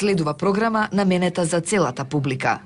следува програма наменета за целата публика.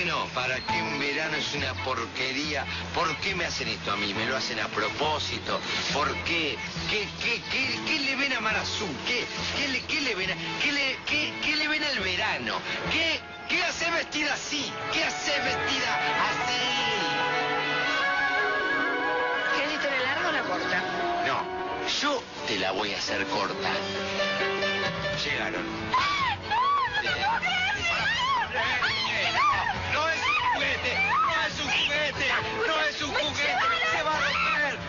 Bueno, ¿para qué un verano es una porquería? ¿Por qué me hacen esto a mí? ¿Me lo hacen a propósito? ¿Por qué? ¿Qué le ven a Marazú? ¿Qué le ven qué le ven al verano? ¿Qué hace vestida así? ¿Qué hace vestida así? ¿Querés historia larga o la corta? No, yo te la voy a hacer corta. Llegaron. No es un juguete, no es un juguete, no es un juguete, se va a romper.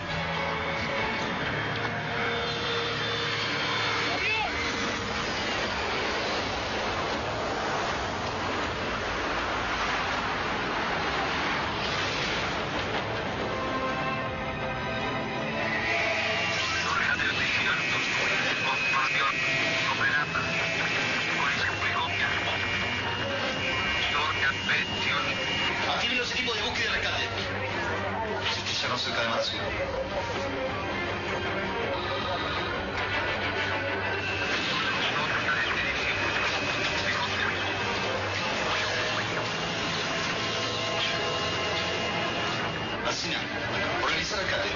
Activen los equipos de búsqueda y rescate. Se estrellaron cerca de Marazú. Alcina, organizar rescate.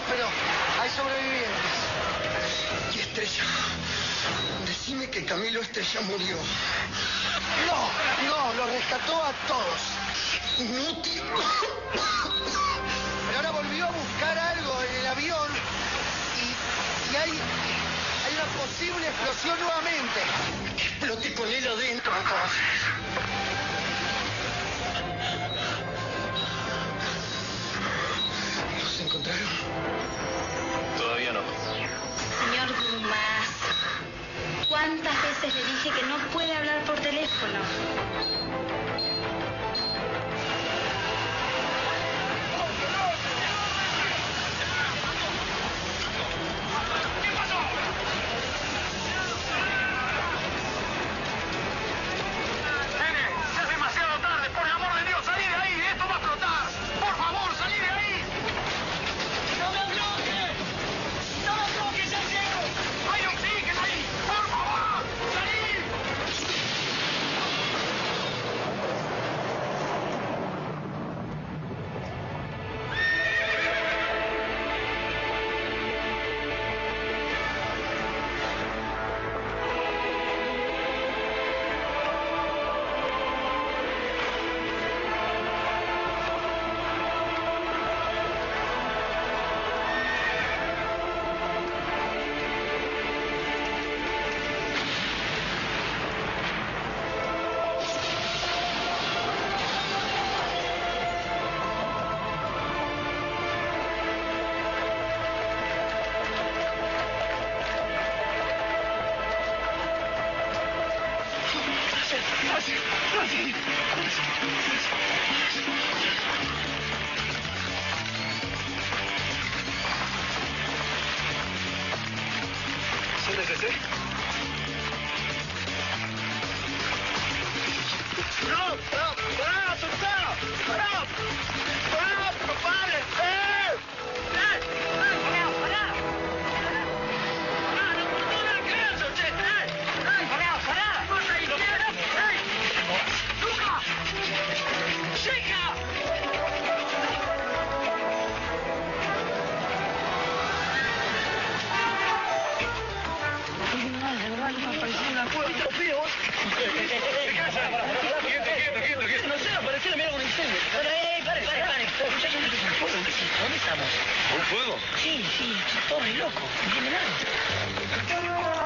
Pero hay sobrevivientes. Y Estrella, decime que Camilo Estrella murió. No, lo rescató a todos. Inútil. Pero ahora volvió a buscar algo en el avión y hay una posible explosión nuevamente. Explote con él adentro, entonces. ¿Los encontraron? Todavía no. Señor Dumas, ¿cuántas veces le dije que no puede hablar por teléfono? luces, ¿eh? No, pará, soltá, pará, no pares, pará, pará. No cortó la casa, usted, pará. Vos ahí, Luca, chica. Quieto. No sé, apareció la mierda con incendio. Pare. ¿Dónde estamos? ¿Un fuego? Sí, todo re loco. No entiende nada.